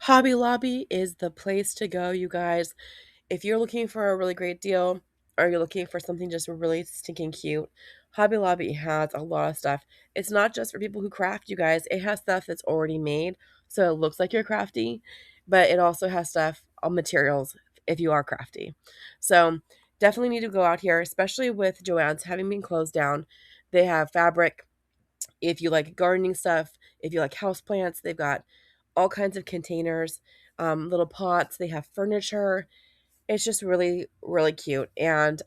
Hobby Lobby is the place to go, you guys. If you're looking for a really great deal or you're looking for something just really stinking cute, Hobby Lobby has a lot of stuff. It's not just for people who craft, you guys. It has stuff that's already made, so it looks like you're crafty, but it also has stuff on materials if you are crafty. So definitely need to go out here, especially with Joann's having been closed down. They have fabric. If you like gardening stuff, if you like houseplants, they've got all kinds of containers, little pots. They have furniture. It's just really, really cute. And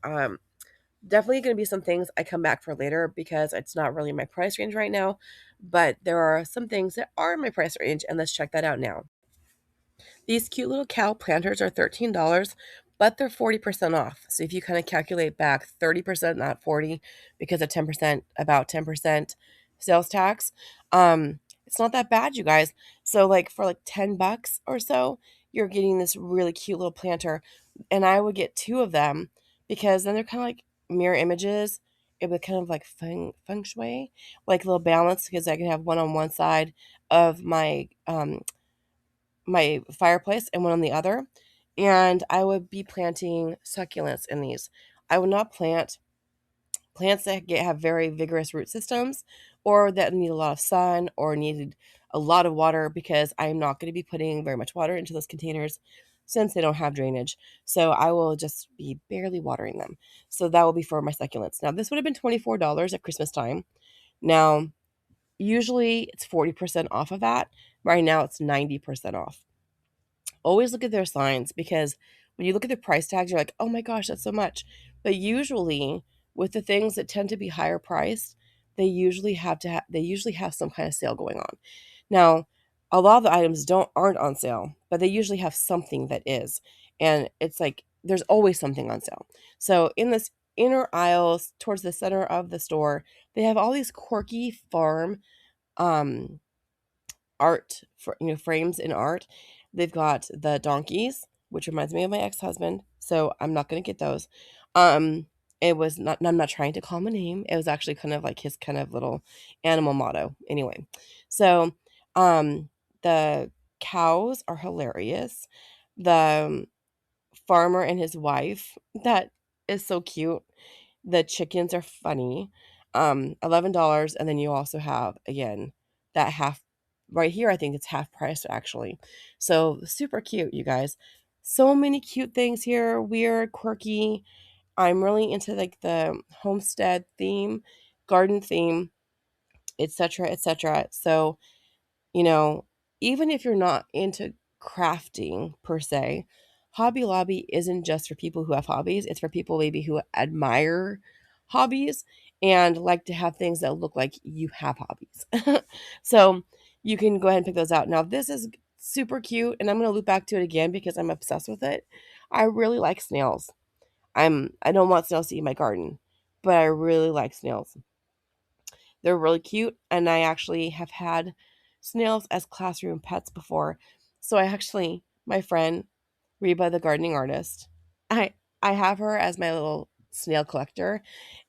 definitely going to be some things I come back for later because it's not really my price range right now. But there are some things that are in my price range, and let's check that out now. These cute little cow planters are $13, but they're 40% off. So if you kind of calculate back 30%, not 40, because of 10%, about 10% sales tax, it's not that bad, you guys. So like for like 10 bucks or so, you're getting this really cute little planter. And I would get two of them because then they're kind of like mirror images. It would kind of like feng shui, like a little balance because I can have one on one side of my fireplace and one on the other. And I would be planting succulents in these. I would not plant plants that have very vigorous root systems or that need a lot of sun or needed a lot of water because I'm not going to be putting very much water into those containers since they don't have drainage. So I will just be barely watering them. So that will be for my succulents. Now, this would have been $24 at Christmas time. Now, usually it's 40% off of that. Right now, it's 90% off. Always look at their signs because when you look at the price tags, you're like, oh my gosh, that's so much. But usually, with the things that tend to be higher priced, they usually have some kind of sale going on. Now, a lot of the items don't aren't on sale, but they usually have something that is, and it's like there's always something on sale. So in this inner aisles towards the center of the store, they have all these quirky farm um art for frames in art. They've got the donkeys, which reminds me of my ex-husband, so I'm not going to get those. um it was not, I'm not trying to call him a name. It was actually kind of like his kind of little animal motto anyway. So the cows are hilarious. The farmer and his wife, that is so cute. The chickens are funny. $11, and then you also have again that half right here. I think it's half price actually. So super cute, you guys. So many cute things here, weird, quirky. I'm really into like the homestead theme, garden theme, etc., etc. So you know, even if you're not into crafting per se, Hobby Lobby isn't just for people who have hobbies. It's for people maybe who admire hobbies and like to have things that look like you have hobbies. So you can go ahead and pick those out. Now, this is super cute, and I'm going to loop back to it again because I'm obsessed with it. I really like snails. I don't want snails to eat my garden, but I really like snails. They're really cute, and I actually have had snails as classroom pets before. So I actually, my friend Reba, the gardening artist, I I have her as my little snail collector,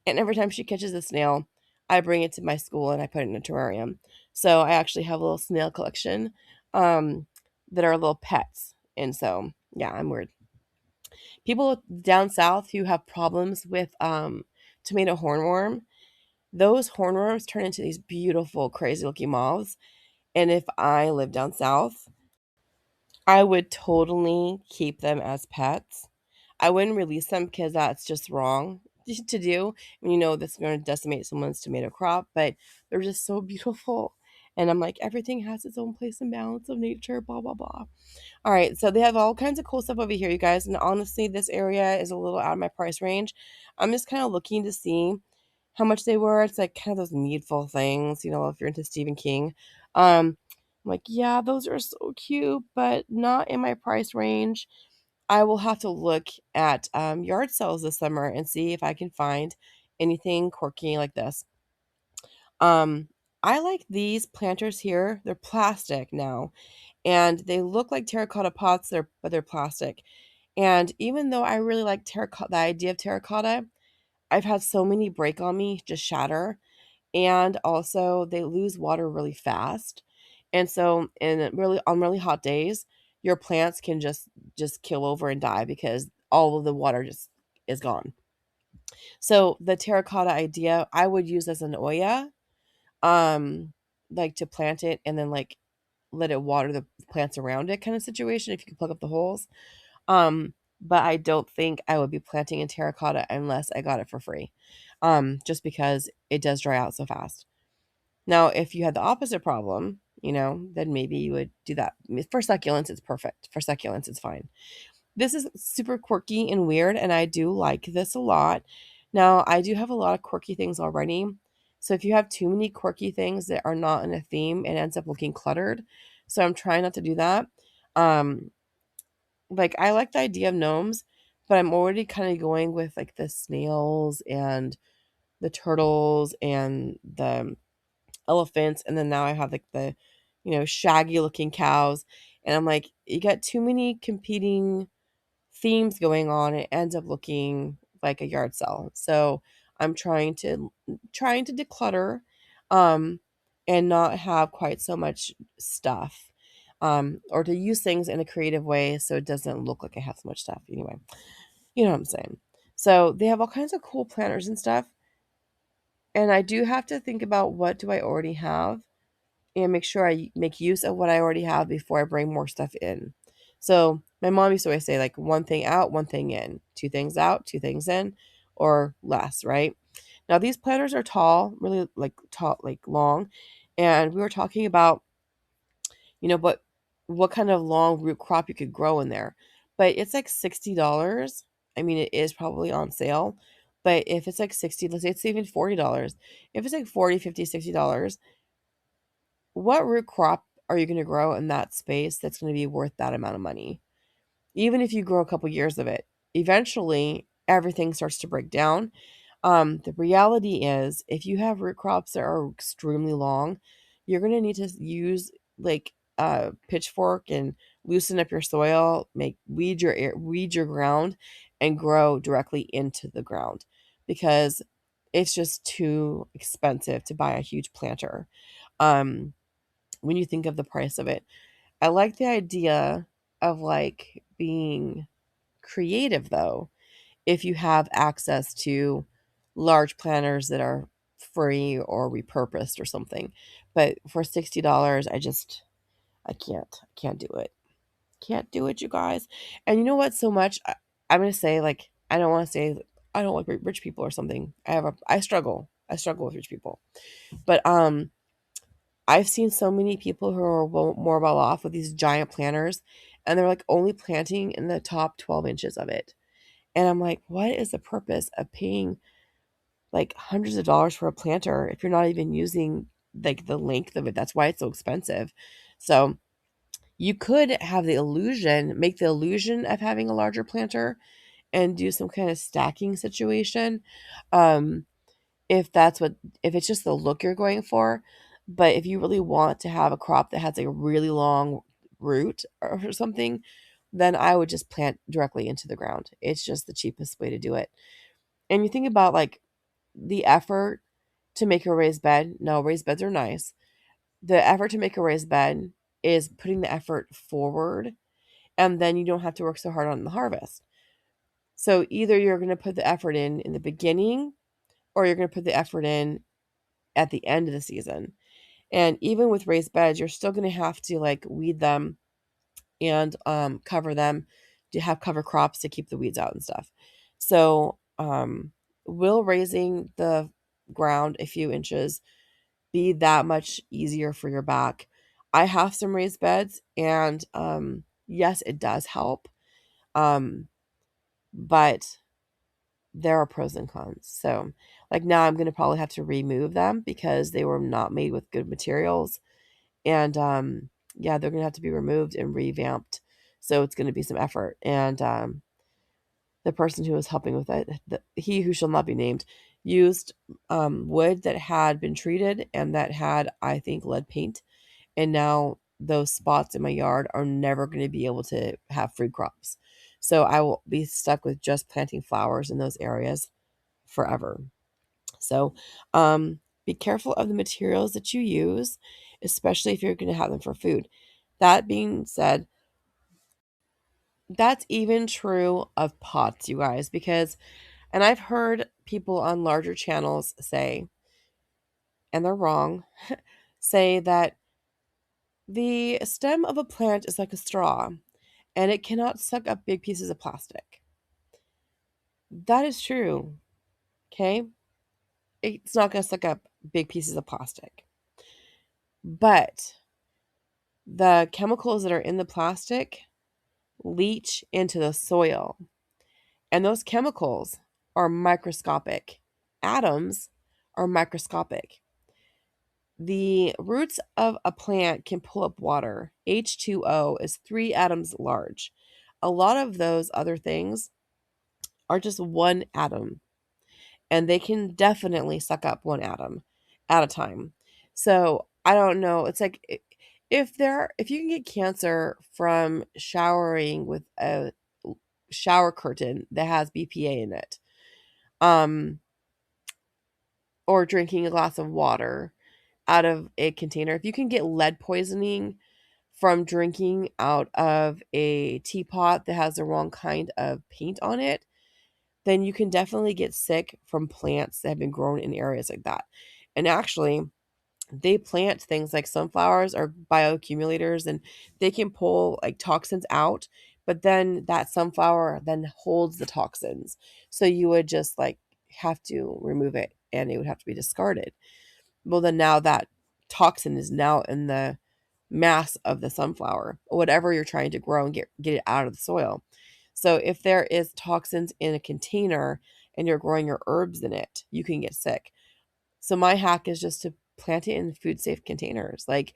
and every time she catches a snail, I bring it to my school and I put it in a terrarium. So I actually have a little snail collection um, that are little pets, and so yeah, I'm weird. People down south who have problems with tomato hornworm, those hornworms turn into these beautiful, crazy looking moths. And if I lived down south, I would totally keep them as pets. I wouldn't release them because that's just wrong to do. And you know that's going to decimate someone's tomato crop, but they're just so beautiful. And I'm like, everything has its own place and balance of nature, blah, blah, blah. All right, so they have all kinds of cool stuff over here, you guys. And honestly, this area is a little out of my price range. I'm just kind of looking to see how much they were. It's like kind of those needful things, if you're into Stephen King. I'm like, yeah, those are so cute, but not in my price range. I will have to look at yard sales this summer and see if I can find anything quirky like this. Um, I like these planters here. They're plastic now, and they look like terracotta pots, but they're plastic. And even though I really like terracotta, the idea of terracotta, I've had so many break on me, just shatter, and also they lose water really fast. And so on really hot days, your plants can just kill over and die because all of the water just is gone. So the terracotta idea I would use as an Oya, um, like to plant it and then like let it water the plants around it kind of situation if you can plug up the holes. But I don't think I would be planting in terracotta unless I got it for free. Just because it does dry out so fast. Now, if you had the opposite problem, then maybe you would do that. For succulents, it's perfect. For succulents, it's fine. This is super quirky and weird, and I do like this a lot. Now, I do have a lot of quirky things already. So if you have too many quirky things that are not in a theme, it ends up looking cluttered. So I'm trying not to do that. Um, like I like the idea of gnomes, but I'm already kind of going with like the snails and the turtles and the elephants, and then now I have like the shaggy looking cows, and I'm like, you got too many competing themes going on. It ends up looking like a yard sale. So I'm trying to declutter, um and not have quite so much stuff, or to use things in a creative way so it doesn't look like I have so much stuff. Anyway, you know what I'm saying. So they have all kinds of cool planners and stuff, and I do have to think about what do I already have and make sure I make use of what I already have before I bring more stuff in. So my mom used to always say, like, one thing out, one thing in, two things out, two things in, or less, right? Now these planters are tall, really like tall, like long, and we were talking about, what kind of long root crop you could grow in there. But it's like $60. I mean, it is probably on sale. But if it's like 60, let's say it's even $40. If it's like 40, 50, $60, what root crop are you going to grow in that space that's going to be worth that amount of money? Even if you grow a couple years of it, eventually everything starts to break down. The reality is, if you have root crops that are extremely long, you're going to need to use like a pitchfork and loosen up your soil, make weed your ground, and grow directly into the ground because it's just too expensive to buy a huge planter. Um, when you think of the price of it. I like the idea of like being creative though, if you have access to large planners that are free or repurposed or something. But for $60, I can't do it. Can't do it, you guys. And you know what? So much I'm gonna say, like, I don't want to say I don't like rich people or something. I struggle. I struggle with rich people. But I've seen so many people who are more well off with these giant planters, and they're like only planting in the top 12 inches of it. And I'm like, what is the purpose of paying like hundreds of dollars for a planter if you're not even using like the length of it? That's why it's so expensive. So you could make the illusion of having a larger planter and do some kind of stacking situation. Um, if that's what if it's just the look you're going for. But if you really want to have a crop that has like a really long root or something, then I would just plant directly into the ground. It's just the cheapest way to do it. And you think about like the effort to make a raised bed. No, raised beds are nice. The effort to make a raised bed is putting the effort forward, and then you don't have to work so hard on the harvest. So either you're going to put the effort in the beginning, or you're going to put the effort in at the end of the season. And even with raised beds, you're still going to have to like weed them and cover them, to have cover crops to keep the weeds out and stuff. So, will raising the ground a few inches be that much easier for your back? I have some raised beds, and yes, it does help. Um, but there are pros and cons. So, like now, I'm going to probably have to remove them because they were not made with good materials. And yeah, they're gonna have to be removed and revamped. So it's gonna be some effort. And the person who was helping with it, he who shall not be named, used wood that had been treated and that had, I think, lead paint. And now those spots in my yard are never going to be able to have fruit crops. So I will be stuck with just planting flowers in those areas forever. So, be careful of the materials that you use, especially if you're going to have them for food. That being said, that's even true of pots, you guys, because, and I've heard people on larger channels say, and they're wrong, say that the stem of a plant is like a straw and it cannot suck up big pieces of plastic. That is true, okay? It's not going to suck up big pieces of plastic. But the chemicals that are in the plastic leach into the soil. And those chemicals are microscopic. Atoms are microscopic. The roots of a plant can pull up water. H2O is 3 atoms large. A lot of those other things are just one atom, and they can definitely suck up one atom at a time. So I don't know. It's like if you can get cancer from showering with a shower curtain that has BPA in it, um, or drinking a glass of water out of a container. If you can get lead poisoning from drinking out of a teapot that has the wrong kind of paint on it, then you can definitely get sick from plants that have been grown in areas like that. And actually, they plant things like sunflowers or bioaccumulators, and they can pull like toxins out, but then that sunflower then holds the toxins. So you would just like have to remove it and it would have to be discarded. Well, then now that toxin is now in the mass of the sunflower, whatever you're trying to grow and get it out of the soil. So if there is toxins in a container and you're growing your herbs in it, you can get sick. So my hack is just to plant it in food safe containers. Like,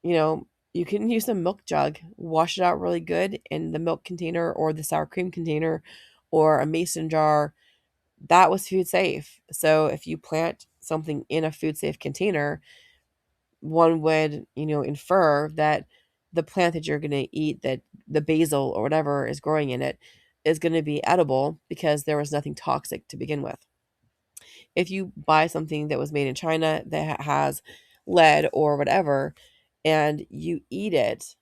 you can use a milk jug, wash it out really good in the milk container or the sour cream container or a mason jar. That was food safe. So if you plant something in a food safe container, one would, infer that the plant that you're going to eat, that the basil or whatever is growing in it, is going to be edible because there was nothing toxic to begin with. If you buy something that was made in China that has lead or whatever, and you eat it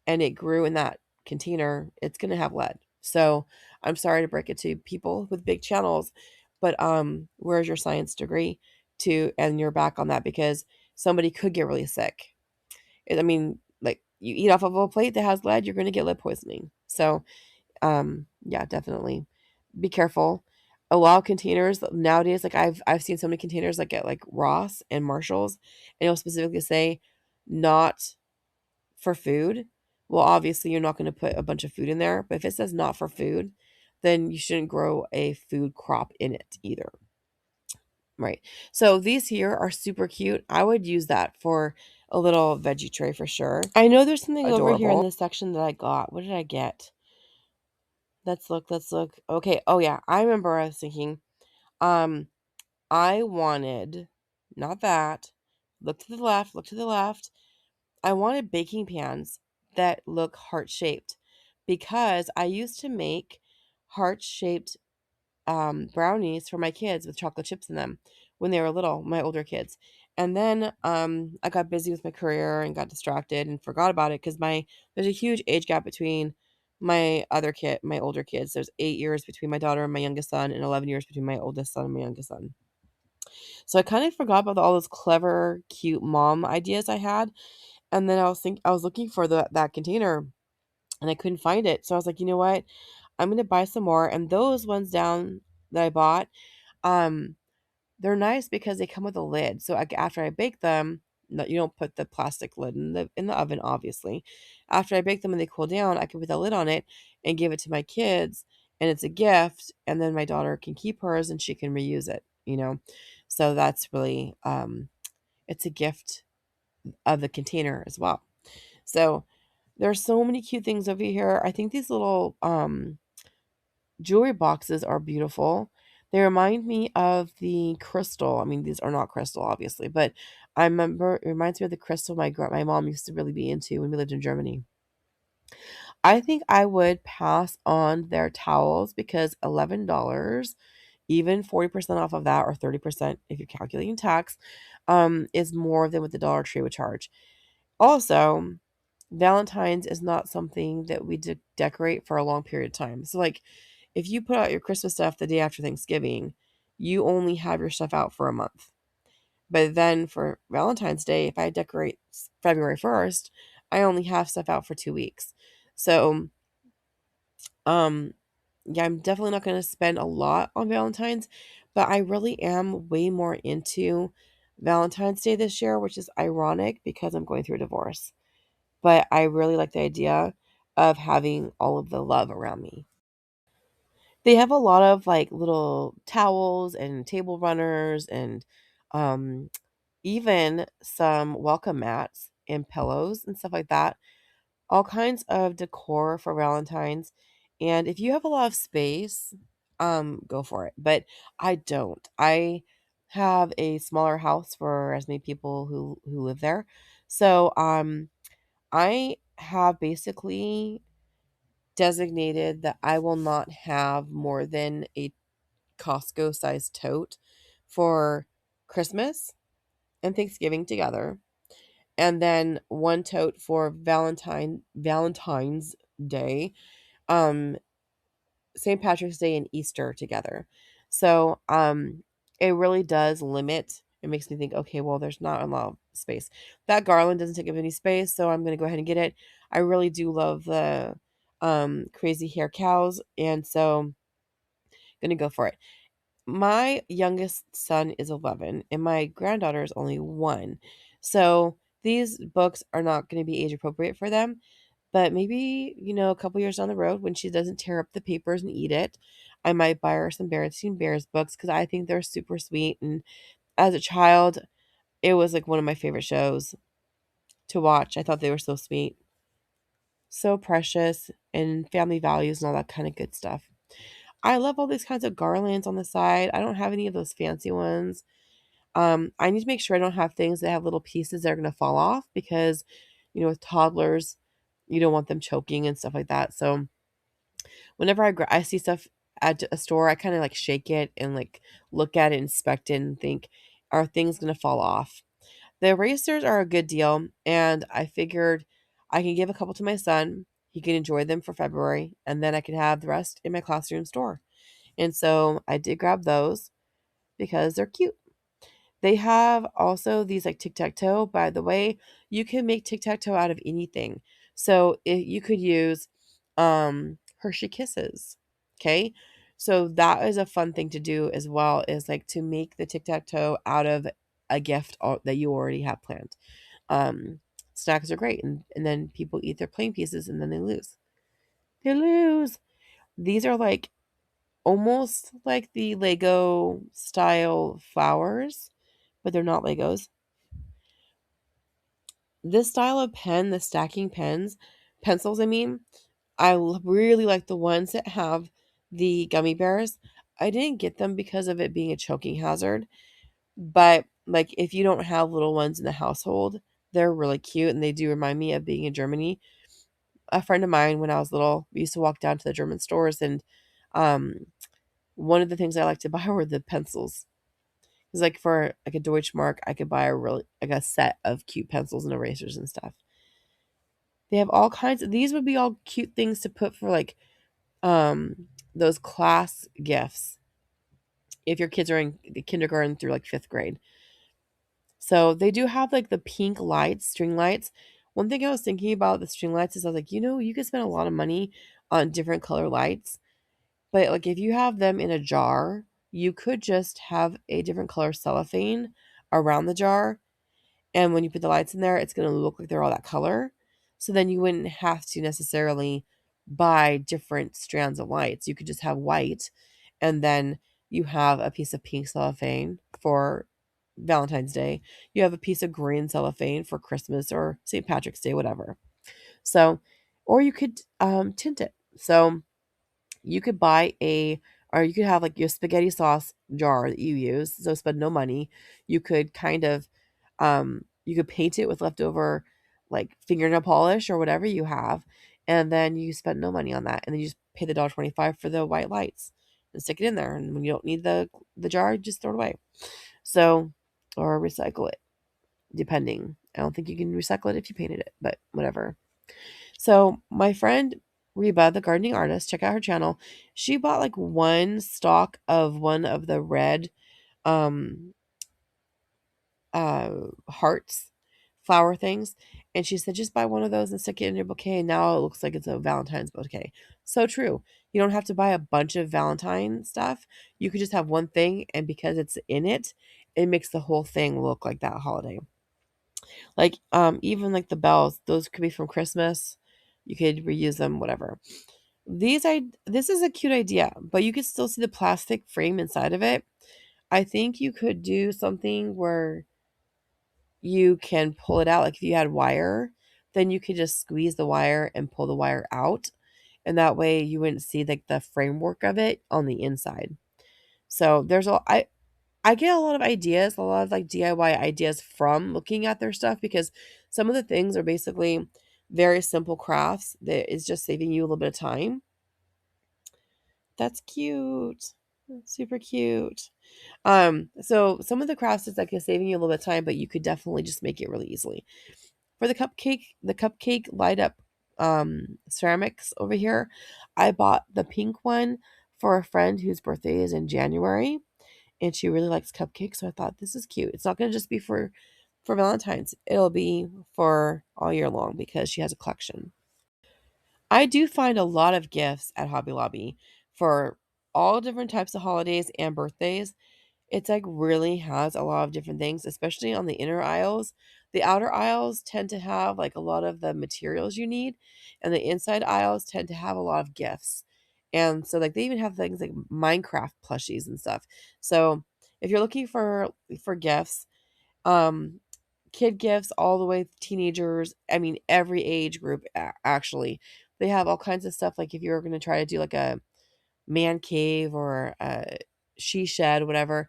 and it grew in that container, it's going to have lead. So I'm sorry to break it to people with big channels, but where's your science degree to and you're back on that, because somebody could get really sick. I mean, like, you eat off of a plate that has lead, you're going to get lead poisoning. So yeah, definitely be careful. A lot of containers nowadays, like I've seen so many containers like at like Ross and Marshalls, and it'll specifically say not for food. Well, obviously you're not going to put a bunch of food in there, but if it says not for food, then you shouldn't grow a food crop in it either. Right. So these here are super cute. I would use that for a little veggie tray for sure. I know there's something over here in this section that I got. What did I get? Let's look. Let's look. Okay. Oh yeah, I remember I was thinking, um, I wanted, not that. Look to the left. Look to the left. I wanted baking pans that look heart shaped, because I used to make heart shaped brownies for my kids with chocolate chips in them when they were little, my older kids. And then I got busy with my career and got distracted and forgot about it, because there's a huge age gap between my older kids. There's 8 years between my daughter and my youngest son, and 11 years between my oldest son and my youngest son. So I kind of forgot about all those clever, cute mom ideas I had. And then I was looking for that container and I couldn't find it. So I was like, you know what? I'm gonna buy some more. And those ones down that I bought, um, they're nice because they come with a lid. So after I bake them, no, you don't put the plastic lid in the oven, obviously. After I bake them and they cool down, I can put the lid on it and give it to my kids, and it's a gift. And then my daughter can keep hers and she can reuse it. So that's really it's a gift of the container as well. So there's so many cute things over here. I think these little jewelry boxes are beautiful. They remind me of the crystal. I mean, these are not crystal, obviously, but I remember it reminds me of the crystal my mom used to really be into when we lived in Germany. I think I would pass on their towels because $11, even 40% off of that, or 30% if you're calculating tax, is more than what the Dollar Tree would charge. Also, Valentine's is not something that we decorate for a long period of time. So, like, if you put out your Christmas stuff the day after Thanksgiving, you only have your stuff out for a month. But then for Valentine's Day, if I decorate February 1st, I only have stuff out for 2 weeks. So, um, yeah, I'm definitely not going to spend a lot on Valentine's, but I really am way more into Valentine's Day this year, which is ironic because I'm going through a divorce. But I really like the idea of having all of the love around me. They have a lot of like little towels and table runners and um, even some welcome mats and pillows and stuff like that. All kinds of decor for Valentine's. And if you have a lot of space, go for it. But I don't. I have a smaller house for as many people who live there. So I have basically designated that I will not have more than a Costco sized tote for Christmas and Thanksgiving together, and then one tote for Valentine's Day, um, St. Patrick's Day and Easter together. So it really does limit. It makes me think, okay, well, there's not a lot of space. That garland doesn't take up any space, so I'm gonna go ahead and get it. I really do love the crazy hair cows, and so gonna go for it. My youngest son is 11 and my granddaughter is only 1. So these books are not going to be age appropriate for them, but maybe, a couple years down the road when she doesn't tear up the papers and eat it, I might buy her some Berenstain Bears books because I think they're super sweet. And as a child, it was like one of my favorite shows to watch. I thought they were so sweet, so precious, and family values and all that kind of good stuff. I love all these kinds of garlands on the side. I don't have any of those fancy ones. I need to make sure I don't have things that have little pieces that are going to fall off because, with toddlers, you don't want them choking and stuff like that. So whenever I see stuff at a store, I kind of like shake it and like look at it, inspect it, and think, are things going to fall off? The erasers are a good deal, and I figured I can give a couple to my son. He can enjoy them for February, and then I can have the rest in my classroom store. And so I did grab those because they're cute. They have also these like tic-tac-toe. By the way, you can make tic-tac-toe out of anything. So you could use Hershey Kisses. Okay. So that is a fun thing to do as well, is like to make the tic-tac-toe out of a gift that you already have planned. Um, Snacks are great, and then people eat their plain pieces and then they lose. They lose. These are like almost like the Lego style flowers, but they're not Legos. This style of pen, the stacking pencils, I mean, really like the ones that have the gummy bears. I didn't get them because of it being a choking hazard, but like if you don't have little ones in the household, they're really cute and they do remind me of being in Germany. A friend of mine, when I was little, we used to walk down to the German stores, and um, one of the things I liked to buy were the pencils. Because like for like a Deutschmark, I could buy a really like a set of cute pencils and erasers and stuff. They have all kinds of these would be all cute things to put for like those class gifts if your kids are in the kindergarten through like 5th grade. So they do have like the pink lights, string lights. One thing I was thinking about the string lights is I was like, you could spend a lot of money on different color lights, but like if you have them in a jar, you could just have a different color cellophane around the jar. And when you put the lights in there, it's going to look like they're all that color. So then you wouldn't have to necessarily buy different strands of lights. You could just have white, and then you have a piece of pink cellophane for Valentine's Day. You have a piece of green cellophane for Christmas or St. Patrick's Day, whatever. So, or you could tint it. So you could buy or you could have like your spaghetti sauce jar that you use, so spend no money. You could kind of, you could paint it with leftover like fingernail polish or whatever you have, and then you spend no money on that, and then you just pay the $1.25 for the white lights and stick it in there. And when you don't need the jar, you just throw it away. So, or recycle it. depending. I don't think you can recycle it if you painted it, but whatever. So my friend Reba, the gardening artist, check out her channel. She bought like one stalk of one of the red um hearts flower things, and she said just buy one of those and stick it in your bouquet, and now it looks like it's a Valentine's bouquet. So true. You don't have to buy a bunch of Valentine stuff. You could just have one thing, and because it's in it, it makes the whole thing look like that holiday. Like even like the bells, those could be from Christmas. You could reuse them, whatever. This is a cute idea, but you could still see the plastic frame inside of it. I think you could do something where you can pull it out. Like if you had wire, then you could just squeeze the wire and pull the wire out. And that way you wouldn't see like the framework of it on the inside. So I get a lot of ideas, a lot of like DIY ideas from looking at their stuff because some of the things are basically very simple crafts that is just saving you a little bit of time. That's cute. That's super cute. So some of the crafts is like saving you a little bit of time, but you could definitely just make it really easily. For the cupcake light up ceramics over here, I bought the pink one for a friend whose birthday is in January and she really likes cupcakes, so I thought this is cute. It's not going to just be for Valentine's. It'll be for all year long because she has a collection. I do find a lot of gifts at Hobby Lobby for all different types of holidays and birthdays. It's like really has a lot of different things, especially on the inner aisles. The outer aisles tend to have like a lot of the materials you need, and the inside aisles tend to have a lot of gifts. And so like they even have things like Minecraft plushies and stuff. So if you're looking for gifts, um kid gifts all the way to teenagers, I mean every age group actually. They have all kinds of stuff like if you're going to try to do like a man cave or a she shed, whatever.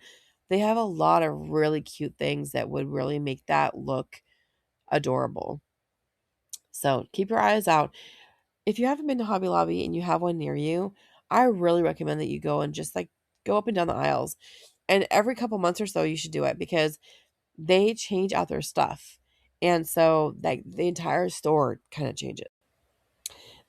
They have a lot of really cute things that would really make that look adorable. So keep your eyes out. If you haven't been to Hobby Lobby and you have one near you, I really recommend that you go and just like go up and down the aisles. And every couple months or so, you should do it because they change out their stuff. And so like the entire store kind of changes.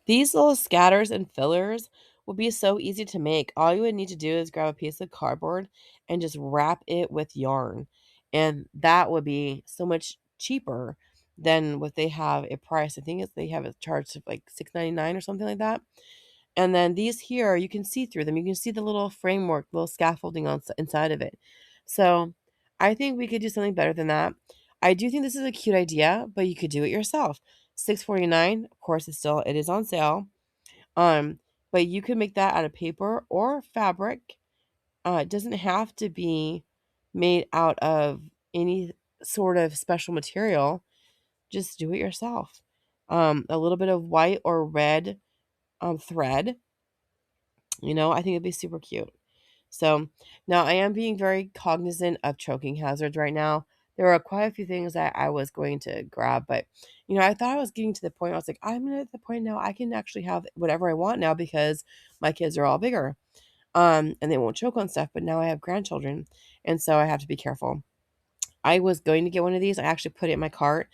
These little scatters and fillers would be so easy to make. All you would need to do is grab a piece of cardboard and just wrap it with yarn. And that would be so much cheaper than what they have a price. I think it's they have a charge of like $6.99 or something like that. And then these here, you can see through them. You can see the little framework, little scaffolding on inside of it. So I think we could do something better than that. I do think this is a cute idea, but you could do it yourself. 6.49. Of course, it is on sale. Um, but you could make that out of paper or fabric. It doesn't have to be made out of any sort of special material. Just do it yourself. A little bit of white or red thread. I think it'd be super cute. So now I am being very cognizant of choking hazards right now. There are quite a few things that I was going to grab, but I thought I was getting to the point. I was like, I'm at the point now I can actually have whatever I want now because my kids are all bigger, and they won't choke on stuff. But now I have grandchildren, and so I have to be careful. I was going to get one of these. I actually put it in my cart,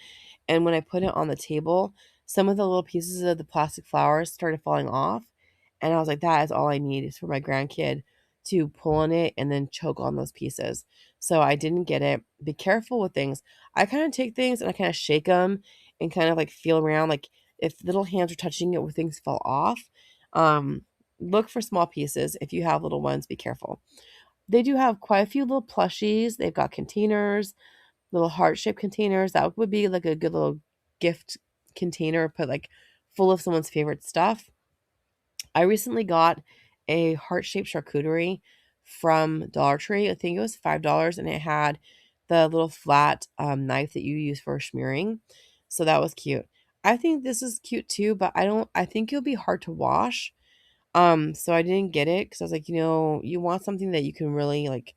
and when I put it on the table, some of the little pieces of the plastic flowers started falling off. And I was like, that is all I need is for my grandkid to pull on it and then choke on those pieces. So I didn't get it. Be careful with things. I kind of take things and I kind of shake them and kind of like feel around. Like if little hands are touching it where things fall off, um, look for small pieces. If you have little ones, be careful. They do have quite a few little plushies. They've got containers, little heart-shaped containers. That would be like a good little gift container, put like full of someone's favorite stuff. I recently got a heart-shaped charcuterie from Dollar Tree. I think it was $5, and it had the little flat knife that you use for smearing. So that was cute. I think this is cute too, but I think it'll be hard to wash. So I didn't get it because I was like, you want something that you can really like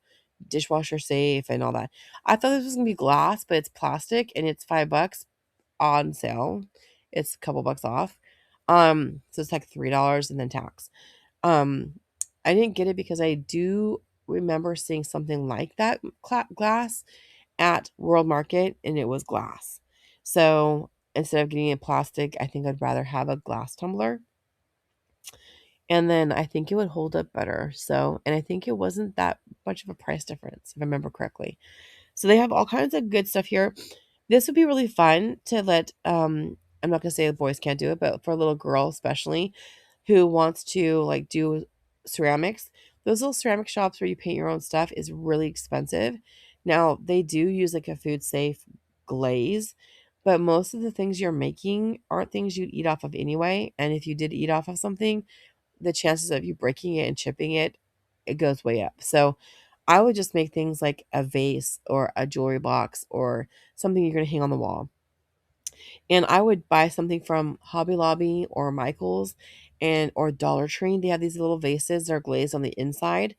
dishwasher safe and all that. I thought this was gonna be glass, but it's plastic and it's $5 on sale. It's a couple bucks off. So it's like $3 and then tax. Um, I didn't get it because I do remember seeing something like that glass, at World Market and it was glass. So instead of getting a plastic, I think I'd rather have a glass tumbler. And then I think it would hold up better. So, and I think it wasn't that much of a price difference, if I remember correctly. So they have all kinds of good stuff here. This would be really fun to let I'm not gonna say the boys can't do it, but for a little girl especially who wants to like do ceramics, those little ceramic shops where you paint your own stuff is really expensive. Now they do use like a food safe glaze, but most of the things you're making aren't things you'd eat off of anyway. And if you did eat off of something, the chances of you breaking it and chipping it, it goes way up. So I would just make things like a vase or a jewelry box or something you're going to hang on the wall. And I would buy something from Hobby Lobby or Michael's and or Dollar Tree. They have these little vases that are glazed on the inside.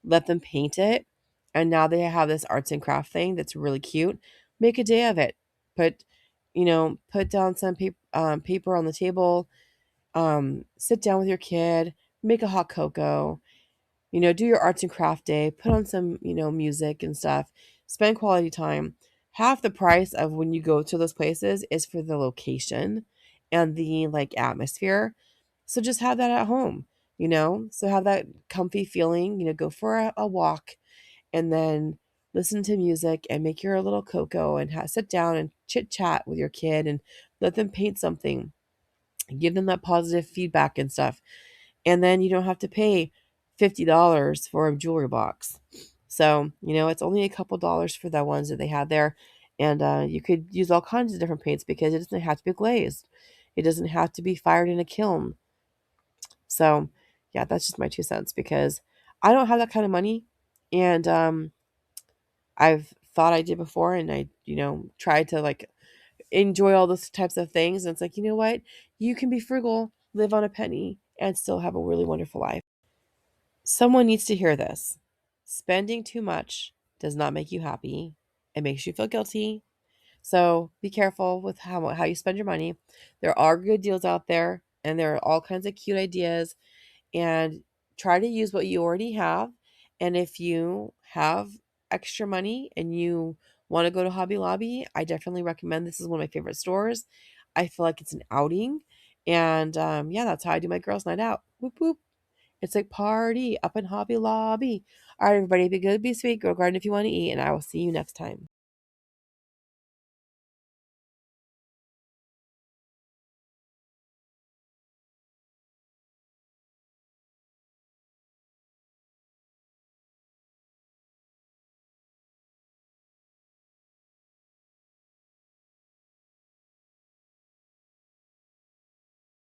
Let them paint it. And now they have this arts and craft thing that's really cute. Make a day of it. Put, put down some paper on the table. Sit down with your kid. Make a hot cocoa, do your arts and craft day, put on some, music and stuff, spend quality time. Half the price of when you go to those places is for the location and the like atmosphere. So just have that at home, So have that comfy feeling, go for a walk and then listen to music and make your little cocoa and sit down and chit chat with your kid and let them paint something. Give them that positive feedback and stuff, and then you don't have to pay $50 for a jewelry box. So, it's only a couple dollars for the ones that they had there. And you could use all kinds of different paints because it doesn't have to be glazed. It doesn't have to be fired in a kiln. So, yeah, that's just my 2 cents because I don't have that kind of money. And I've thought I did before and I, tried to like enjoy all those types of things. And it's like, you know what? You can be frugal, live on a penny, and still have a really wonderful life. Someone needs to hear this. Spending too much does not make you happy. It makes you feel guilty. So be careful with how you spend your money. There are good deals out there, and there are all kinds of cute ideas. And try to use what you already have. And if you have extra money and you want to go to Hobby Lobby, I definitely recommend. This is one of my favorite stores. I feel like it's an outing. And yeah, that's how I do my girls' night out. Whoop whoop. It's like party up in Hobby Lobby. All right, everybody, be good, be sweet, go garden if you want to eat, and I will see you next time.